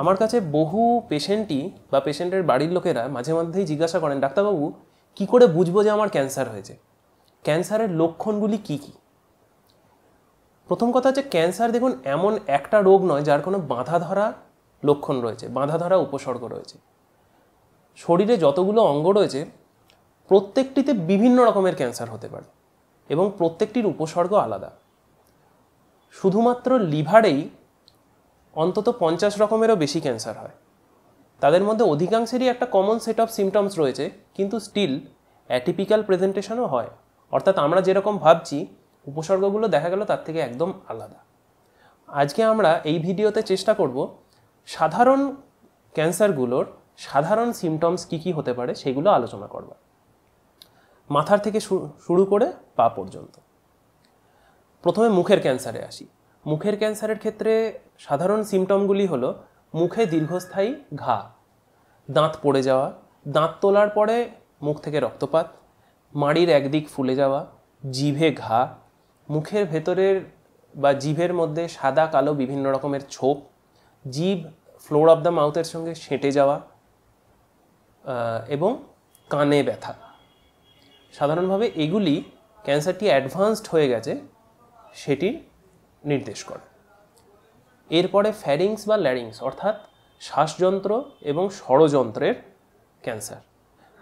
আমার কাছে বহু পেশেন্টই বা পেশেন্টের বাড়ির লোকেরা মাঝে মধ্যেই জিজ্ঞাসা করেন, ডাক্তারবাবু কী করে বুঝবো যে আমার ক্যান্সার হয়েছে, ক্যান্সারের লক্ষণগুলি কি কি? প্রথম কথা হচ্ছে, ক্যান্সার দেখুন এমন একটা রোগ নয় যার কোনো বাঁধা ধরা লক্ষণ রয়েছে, বাঁধা ধরা উপসর্গ রয়েছে। শরীরে যতগুলো অঙ্গ রয়েছে প্রত্যেকটিতে বিভিন্ন রকমের ক্যান্সার হতে পারে এবং প্রত্যেকটির উপসর্গ আলাদা। শুধুমাত্র লিভারেই অন্তত 50 রকমেরও বেশি ক্যান্সার হয়। তাদের মধ্যে অধিকাংশেরই একটা কমন সেট অফ সিমটমস রয়েছে, কিন্তু স্টিল অ্যাটিপিক্যাল প্রেজেন্টেশনও হয়। অর্থাৎ আমরা যেরকম ভাবছি উপসর্গগুলো দেখা গেল তার থেকে একদম আলাদা। আজকে আমরা এই ভিডিওতে চেষ্টা করব সাধারণ ক্যান্সারগুলোর সাধারণ সিমটমস কী কী হতে পারে সেগুলো আলোচনা করব, মাথার থেকে শুরু করে পা পর্যন্ত। প্রথমে মুখের ক্যান্সারে আসি। মুখের ক্যান্সারের ক্ষেত্রে সাধারণ সিমটমগুলি হলো মুখে দীর্ঘস্থায়ী ঘা, দাঁত পড়ে যাওয়া, দাঁত তোলার পরে মুখ থেকে রক্তপাত, মাড়ির একদিক ফুলে যাওয়া, জিভে ঘা, মুখের ভেতরের বা জিভের মধ্যে সাদা কালো বিভিন্ন রকমের ছোপ, জিভ ফ্লোর অফ দ্য মাউথের সঙ্গে সেঁটে যাওয়া এবং কানে ব্যথা। সাধারণভাবে এগুলি ক্যান্সারটি অ্যাডভান্সড হয়ে গেছে সেটি নির্দেশ করে। এরপরে ফ্যারিংস বা ল্যারিংস অর্থাৎ শ্বাসযন্ত্র এবং স্বরযন্ত্রের ক্যান্সার।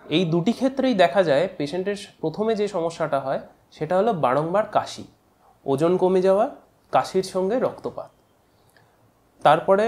এই দুটি ক্ষেত্রেই দেখা যায় পেশেন্টের প্রথমে যে সমস্যাটা হয় সেটা হলো বারংবার কাশি, ওজন কমে যাওয়া, কাশির সঙ্গে রক্তপাত। তারপরে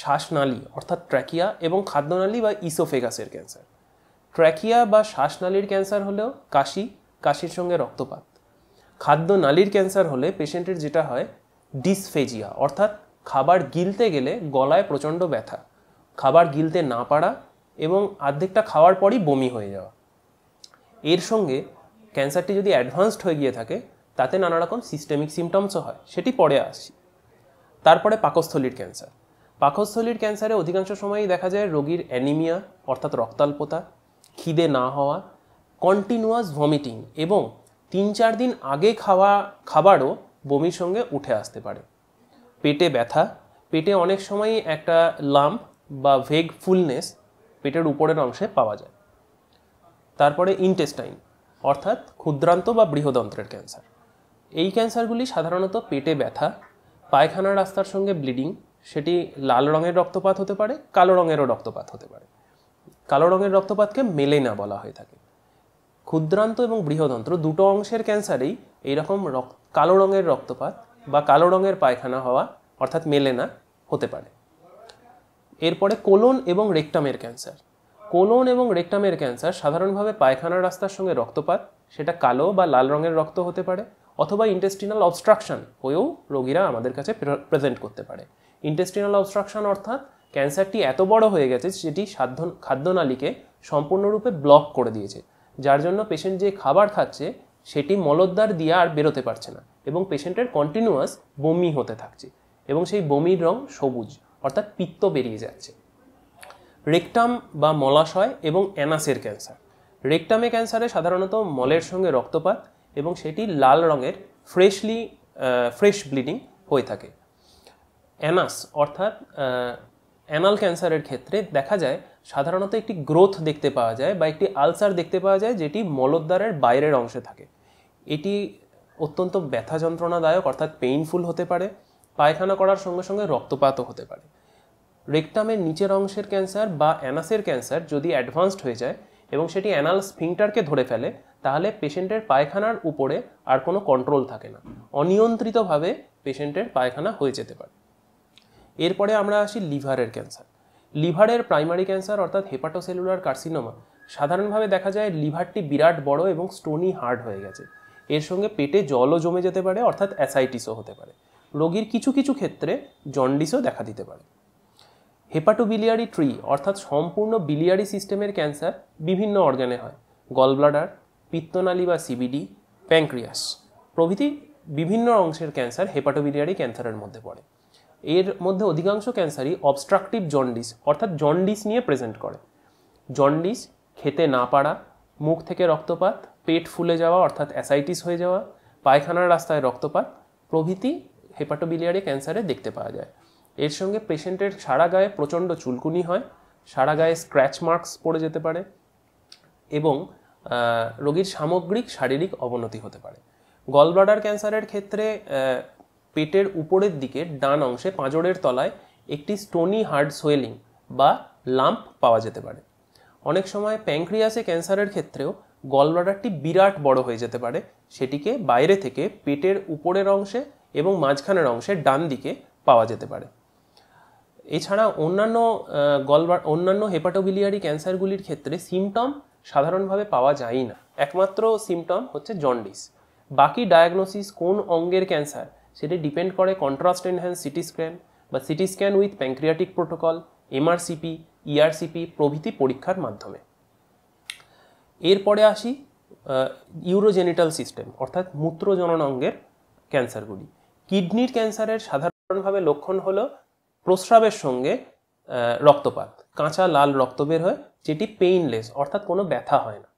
শ্বাসনালী অর্থাৎ ট্র্যাকিয়া এবং খাদ্যনালী বা ইসোফেগাসের ক্যান্সার। ট্র্যাকিয়া বা শ্বাসনালীর ক্যান্সার হলেও কাশি, কাশির সঙ্গে রক্তপাত। খাদ্যনালীর ক্যান্সার হলে পেশেন্টের যেটা হয় ডিসফেজিয়া অর্থাৎ খাবার গিলতে গেলে গলায় প্রচণ্ড ব্যথা, খাবার গিলতে না পারা এবং অর্ধেকটা খাওয়ার পরই বমি হয়ে যাওয়া। এর সঙ্গে ক্যান্সারটি যদি অ্যাডভান্সড হয়ে গিয়ে থাকে তাতে নানা রকম সিস্টেমিক সিমটমসও হয়, সেটি পরে আসছি। তারপরে পাকস্থলীর ক্যান্সার। পাকস্থলীর ক্যান্সারে অধিকাংশ সময়ই দেখা যায় রোগীর অ্যানিমিয়া অর্থাৎ রক্তাল্পতা, খিদে না হওয়া, কন্টিনিউয়াস ভমিটিং এবং 3-4 দিন আগে খাওয়া খাবারও বমির সঙ্গে উঠে আসতে পারে। পেটে ব্যথা, পেটে অনেক সময়ই একটা লাম্প বা ভেগ ফুলনেস পেটের উপরের অংশে পাওয়া যায়। তারপরে ইন্টেস্টাইন অর্থাৎ ক্ষুদ্রান্ত বা বৃহদন্ত্রের ক্যান্সার। এই ক্যান্সারগুলি সাধারণত পেটে ব্যথা, পায়খানার রাস্তার সঙ্গে ব্লিডিং, সেটি লাল রঙের রক্তপাত হতে পারে, কালো রঙেরও রক্তপাত হতে পারে। কালো রঙের রক্তপাতকে মেলেনা বলা হয়ে থাকে। ক্ষুদ্রান্ত এবং বৃহদন্ত্র দুটো অংশের ক্যান্সারেই এইরকম কালো রঙের রক্তপাত বা কালো রঙের পায়খানা হওয়া অর্থাৎ মেলেনা হতে পারে। এরপরে কোলন এবং রেকটামের ক্যান্সার। কোলন এবং রেকটামের ক্যান্সার সাধারণভাবে পায়খানার রাস্তার সঙ্গে রক্তপাত, সেটা কালো বা লাল রঙের রক্ত হতে পারে, অথবা ইন্টেস্টিনাল অবস্ট্রাকশন হয়েও রোগীরা আমাদের কাছে প্রেজেন্ট করতে পারে। ইন্টেস্টিনাল অবস্ট্রাকশন অর্থাৎ ক্যান্সারটি এত বড় হয়ে গেছে যেটি খাদ্যনালীকে সম্পূর্ণরূপে ব্লক করে দিয়েছে, যার জন্য পেশেন্ট যে খাবার খাচ্ছে সেটি মলদ্বার দিয়ে আর বেরোতে পারছে না এবং পেশেন্টের কন্টিনিউয়াস বমি হতে থাকছে এবং সেই বমির রং সবুজ অর্থাৎ পিত্ত বেরিয়ে যাচ্ছে। রেকটাম বা মলাশয় এবং অ্যানাসের ক্যান্সার। রেকটামে ক্যান্সারে সাধারণত মলের সঙ্গে রক্তপাত এবং সেটি লাল রঙের ফ্রেশ ব্লিডিং হয়ে থাকে। অ্যানাস অর্থাৎ অ্যানাল ক্যান্সারের ক্ষেত্রে দেখা যায় সাধারণত একটি গ্রোথ দেখতে পাওয়া যায় বা একটি আলসার দেখতে পাওয়া যায় যেটি মলদ্বারের বাইরের অংশে থাকে। এটি অত্যন্ত ব্যথা যন্ত্রণাদায়ক অর্থাৎ পেইনফুল হতে পারে, পায়খানা করার সঙ্গে সঙ্গে রক্তপাতও হতে পারে। রেকটামের নিচের অংশের ক্যান্সার বা অ্যানাসের ক্যান্সার যদি অ্যাডভান্সড হয়ে যায় এবং সেটি অ্যানাল স্ফিংটারকে ধরে ফেলে তাহলে পেশেন্টের পায়খানার উপরে আর কোনো কন্ট্রোল থাকে না, অনিয়ন্ত্রিতভাবে পেশেন্টের পায়খানা হয়ে যেতে পারে। এরপরে আমরা আসি লিভারের ক্যান্সার। লিভারের প্রাইমারি ক্যান্সার অর্থাৎ হেপাটোসেলুলার কার্সিনোমা। সাধারণভাবে দেখা যায় লিভারটি বিরাট বড় এবং স্টোনি হার্ড হয়ে গেছে, এর সঙ্গে পেটে জলও জমে যেতে পারে অর্থাৎ অ্যাসাইটিসও হতে পারে। রোগীর কিছু কিছু ক্ষেত্রে জন্ডিসও দেখা দিতে পারে। হেপাটোবিলিয়ারি ট্রি অর্থাৎ সম্পূর্ণ বিলিয়ারি সিস্টেমের ক্যান্সার বিভিন্ন অর্গানে হয়, গলব্লাডার, পিত্তনালী বা সিবিডি, প্যাঙ্ক্রিয়াস প্রভৃতি বিভিন্ন অংশের ক্যান্সার হেপাটোবিলিয়ারি ক্যান্সারের মধ্যে পড়ে। এর মধ্যে অধিকাংশ ক্যান্সারই অবস্ট্রাকটিভ জন্ডিস অর্থাৎ জন্ডিস নিয়ে প্রেজেন্ট করে। জন্ডিস, খেতে না পারা, মুখ থেকে রক্তপাত, পেট ফুলে যাওয়া অর্থাৎ অ্যাসাইটিস হয়ে যাওয়া, পায়খানার রাস্তায় রক্তপাত প্রভৃতি হেপাটোবিলিয়ারি ক্যান্সারে দেখতে পাওয়া যায়। এর সঙ্গে পেশেন্টের সারা গায়ে প্রচণ্ড চুলকুনি হয়, সারা গায়ে স্ক্র্যাচ মার্কস পড়ে যেতে পারে এবং রোগীর সামগ্রিক শারীরিক অবনতি হতে পারে। গলব্লাডার ক্যান্সারের ক্ষেত্রে পেটের উপরের দিকে ডান অংশে পাঁজরের তলায় একটি স্টোনি হার্ড সোয়েলিং বা লাম্প পাওয়া যেতে পারে। অনেক সময় প্যানক্রিয়াসে ক্যান্সারের ক্ষেত্রেও গলব্লাডারটি বিরাট বড় হয়ে যেতে পারে, সেটিকে বাইরে থেকে পেটের উপরের অংশে এবং মাঝখানের অংশে ডান দিকে পাওয়া যেতে পারে। এছাড়া অন্যান্য হেপাটোবিলিয়ারি ক্যান্সারগুলির ক্ষেত্রে সিমটম সাধারণভাবে পাওয়া যায় না, একমাত্র সিমটম হচ্ছে জন্ডিস। বাকি ডায়াগনোসিস কোন অঙ্গের ক্যান্সার সেটি ডিপেন্ড করে কন্ট্রাস্ট এনহ্যান্স সিটি স্ক্যান বা CT scan with pancreatic protocol, MRCP, ERCP প্রভৃতি পরীক্ষার মাধ্যমে। এরপরে আসি ইউরোজেনিটাল সিস্টেম অর্থাৎ মূত্রজনন অঙ্গের ক্যান্সারগুলি। কিডনির ক্যান্সারের সাধারণভাবে লক্ষণ হলো প্রস্রাবের সঙ্গে রক্তপাত, কাঁচা লাল রক্ত বের হয়, যেটি পেইনলেস অর্থাৎ কোনো ব্যথা হয় না।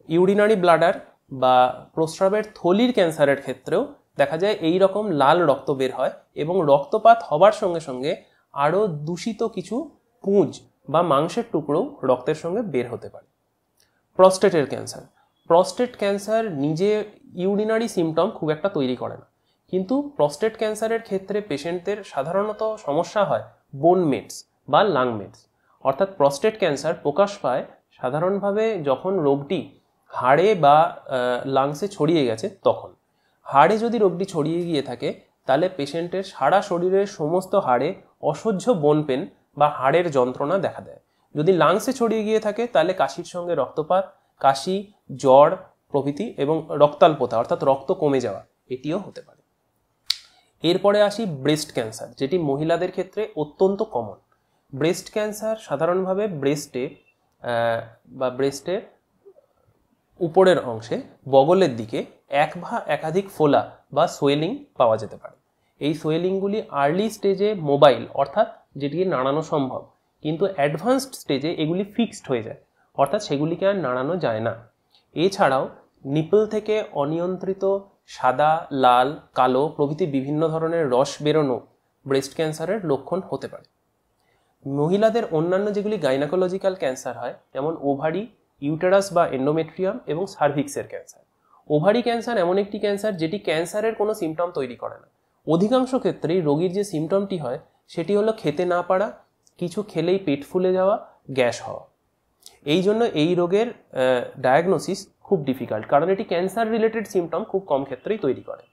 ইউরিনারি ব্লাডার বা প্রস্রাবের থলির ক্যান্সারের ক্ষেত্রেও দেখা যায় এই রকম লাল রক্ত বের হয় এবং রক্তপাত হবার সঙ্গে সঙ্গে আরও দূষিত কিছু পুঁজ বা মাংসের টুকরো রক্তের সঙ্গে বের হতে পারে। প্রস্টেটের ক্যান্সার, প্রস্টেট ক্যান্সার নিজে ইউরিনারি সিমটম খুব একটা তৈরি করে না, কিন্তু প্রস্টেট ক্যান্সারের ক্ষেত্রে পেশেন্টদের সাধারণত সমস্যা হয় বোন মেটস বা লাং মেটস। অর্থাৎ প্রস্টেট ক্যান্সার প্রকাশ পায় সাধারণভাবে যখন রোগটি হাড়ে বা লাংসে ছড়িয়ে গেছে তখন। হাড়ে যদি রোগটি ছড়িয়ে গিয়ে থাকে তাহলে পেশেন্টের সারা শরীরের সমস্ত হাড়ে অসহ্য বোন পেন বা হাড়ের যন্ত্রণা দেখা দেয়। যদি লাংসে ছড়িয়ে গিয়ে থাকে তাহলে কাশির সঙ্গে রক্তপাত, কাশি, জ্বর প্রভৃতি এবং রক্তাল্পতা অর্থাৎ রক্ত কমে যাওয়া এটিও হতে পারে। এরপরে আসি ব্রেস্ট ক্যান্সার, যেটি মহিলাদের ক্ষেত্রে অত্যন্ত কমন। ব্রেস্ট ক্যান্সার সাধারণভাবে ব্রেস্টের উপরের অংশে বগলের দিকে এক বা একাধিক ফোলা বা সোয়েলিং পাওয়া যেতে পারে। এই সোয়েলিংগুলি আর্লি স্টেজে মোবাইল অর্থাৎ যেটিকে নাড়ানো সম্ভব, কিন্তু অ্যাডভান্সড স্টেজে এগুলি ফিক্সড হয়ে যায় অর্থাৎ সেগুলিকে আর নাড়ানো যায় না। এছাড়াও নিপল থেকে অনিয়ন্ত্রিত সাদা, লাল, কালো প্রভৃতি বিভিন্ন ধরনের রস বেরোনো ব্রেস্ট ক্যান্সারের লক্ষণ হতে পারে। মহিলাদের অন্যান্য যেগুলি গাইনাকোলজিক্যাল ক্যান্সার হয় যেমন ওভারি, ইউটেরাস বা এন্ডোমেট্রিয়াম এবং সার্ভিক্সের ক্যান্সার। ওভারি ক্যান্সার এমন একটি ক্যান্সার যেটি ক্যান্সারের কোনো সিমটম তৈরি করে না। অধিকাংশ ক্ষেত্রেই রোগীর যে সিমটমটি হয় সেটি হলো খেতে না পারা, কিছু খেলেই পেট ফুলে যাওয়া, গ্যাস হওয়া। এই জন্য এই রোগের ডায়াগনোসিস খুব ডিফিকাল্ট, কারণ এটি ক্যান্সার রিলেটেড সিমটম খুব কম ক্ষেত্রেই তৈরি করে।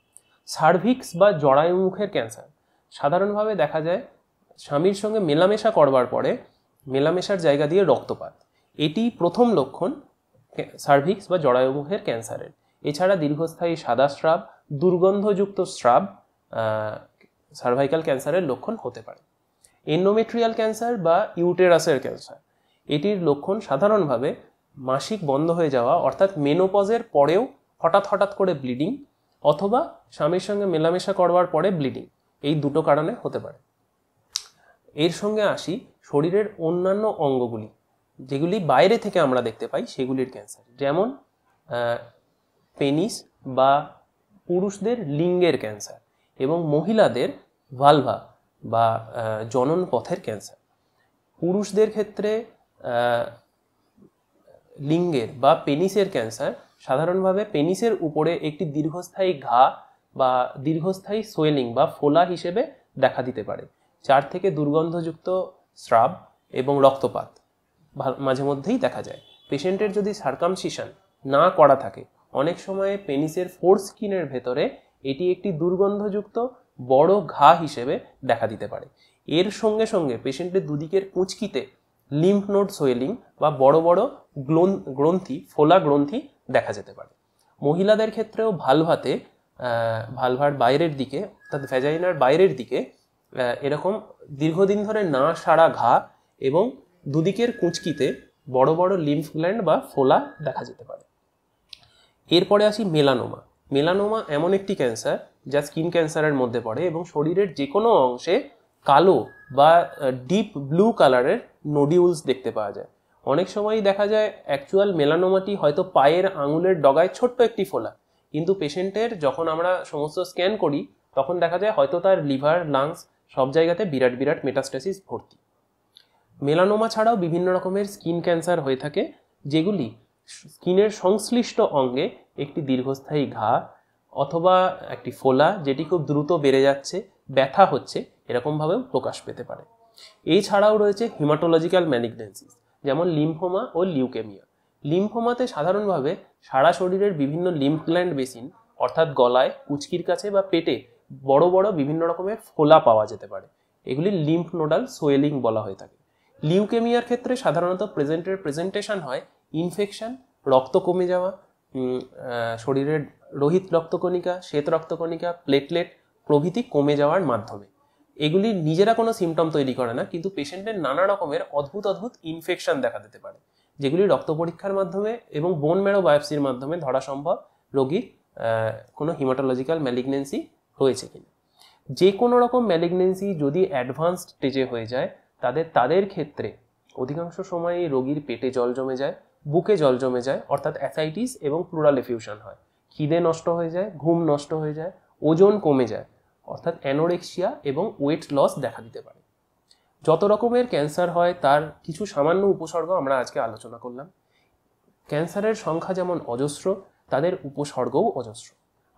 সার্ভিক্স বা জরায়ুমুখের ক্যান্সার সাধারণভাবে দেখা যায় স্বামীর সঙ্গে মেলামেশা করবার পরে মেলামেশার জায়গা দিয়ে রক্তপাত, এটি প্রথম লক্ষণ সার্ভিক্স বা জরায়ুমুখের ক্যান্সারের। এছাড়া দীর্ঘস্থায়ী সাদা স্রাব, দুর্গন্ধযুক্ত স্রাব সার্ভাইকাল ক্যান্সারের লক্ষণ হতে পারে। এন্ডোমেট্রিয়াল ক্যান্সার বা ইউটেরাসের ক্যান্সার, এটির লক্ষণ সাধারণভাবে মাসিক বন্ধ হয়ে যাওয়া অর্থাৎ মেনোপজের পরেও হঠাৎ হঠাৎ করে ব্লিডিং অথবা স্বামীর সঙ্গে মেলামেশা করবার পরে ব্লিডিং, এই দুটো কারণে হতে পারে। এর সঙ্গে আসি শরীরের অন্যান্য অঙ্গগুলি যেগুলি বাইরে থেকে আমরা দেখতে পাই সেগুলির ক্যান্সার, যেমন পেনিস বা পুরুষদের লিঙ্গের ক্যান্সার এবং মহিলাদের ভালভা বা জনন পথের ক্যান্সার। পুরুষদের ক্ষেত্রে লিঙ্গের বা পেনিসের ক্যান্সার সাধারণভাবে পেনিসের উপরে একটি দীর্ঘস্থায়ী ঘা বা দীর্ঘস্থায়ী সোয়েলিং বা ফোলা হিসেবে দেখা দিতে পারে, যার থেকে দুর্গন্ধযুক্ত স্রাব এবং রক্তপাত মাঝে মধ্যেই দেখা যায়। পেশেন্টের যদি সার্কামসিশন না করা থাকে অনেক সময় পেনিসের ফোরস্কিনের ভেতরে এটি একটি দুর্গন্ধযুক্ত বড় ঘা হিসেবে দেখা দিতে পারে। এর সঙ্গে সঙ্গে পেশেন্টের দুদিকের কুঁচকিতে লিম্ফ নোড সোয়েলিং বা বড় বড় গ্রন্থি, ফোলা গ্রন্থি দেখা যেতে পারে। মহিলাদের ক্ষেত্রেও ভালভার বাইরের দিকে অর্থাৎ ভ্যাজাইনার বাইরের দিকে এরকম দীর্ঘদিন ধরে না সারা ঘা এবং দুদিকের কুঁচকিতে বড় বড় লিম্ফ গ্ল্যান্ড বা ফোলা দেখা যেতে পারে। এরপরে আসি মেলানোমা। মেলানোমা এমন একটি ক্যান্সার যা স্কিন ক্যান্সারের মধ্যে পড়ে এবং শরীরের যে কোনো অংশে কালো বা ডিপ ব্লু কালারের নোডিউলস দেখতে পাওয়া যায়। অনেক সময়ই দেখা যায় অ্যাকচুয়াল মেলানোমাটি হয়তো পায়ের আঙুলের ডগায় ছোট্ট একটি ফোলা, কিন্তু পেশেন্টের যখন আমরা সমস্ত স্ক্যান করি তখন দেখা যায় হয়তো তার লিভার, লাংস সব জায়গাতে বিরাট বিরাট মেটাস্ট্যাসিস ভর্তি। মেলানোমা ছাড়াও বিভিন্ন রকমের স্কিন ক্যান্সার হয়ে থাকে, যেগুলি স্কিনের সংশ্লিষ্ট অঙ্গে একটি দীর্ঘস্থায়ী ঘা অথবা একটি ফোলা, যেটি খুব দ্রুত বেড়ে যাচ্ছে, ব্যথা হচ্ছে, এরকমভাবেও প্রকাশ পেতে পারে। এছাড়াও রয়েছে হিমাটোলজিক্যাল ম্যালিগন্যান্সিস, যেমন লিম্ফোমা ও লিউকেমিয়া। লিম্ফোমাতে সাধারণভাবে সারা শরীরের বিভিন্ন লিম্ফ গ্ল্যান্ড বেসিন, অর্থাৎ গলায়, কুচকির কাছে বা পেটে বড় বড় বিভিন্ন রকমের ফোলা পাওয়া যেতে পারে। এগুলি লিম্ফ নোডাল সোয়েলিং বলা হয়ে থাকে। লিউকেমিয়ার ক্ষেত্রে সাধারণত প্রেজেন্টেশন হয় ইনফেকশন, রক্ত কমে যাওয়া, শরীরের রোহিত রক্তকণিকা, শ্বেত রক্তকণিকা, প্লেটলেট প্রভৃতি কমে যাওয়ার মাধ্যমে। এগুলি নিজেরা কোনো সিমটম তৈরি করে না, কিন্তু পেশেন্টের নানা রকমের অদ্ভুত অদ্ভুত ইনফেকশন দেখা দিতে পারে, যেগুলি রক্ত পরীক্ষার মাধ্যমে এবং বোন ম্যারো বায়োপসির মাধ্যমে ধরা সম্ভব রোগীর কোনো হিমাটোলজিক্যাল ম্যালিগন্যান্সি হয়েছে কিনা। যে কোনো রকম ম্যালিগন্যান্সি যদি অ্যাডভান্সড স্টেজে হয়ে যায়, তাদের ক্ষেত্রে অধিকাংশ সময়ই রোগীর পেটে জল জমে যায়, বুকে জল জমে যায়, অর্থাৎ অ্যাসাইটিস এবং প্লুরাল এফিউশন হয়, খিদে নষ্ট হয়ে যায়, ঘুম নষ্ট হয়ে যায়, ওজন কমে যায়, অর্থাৎ অ্যানোরেক্সিয়া এবং ওয়েট লস দেখা দিতে পারে। যত রকমের ক্যান্সার হয় তার কিছু সামান্য উপসর্গ আমরা আজকে আলোচনা করলাম। ক্যান্সারের সংখ্যা যেমন অজস্র, তাদের উপসর্গও অজস্র।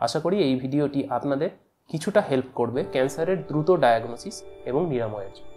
আশা করি এই ভিডিওটি আপনাদের কিছুটা হেল্প করবে ক্যান্সারের দ্রুত ডায়াগনোসিস এবং নিরাময়ের জন্য।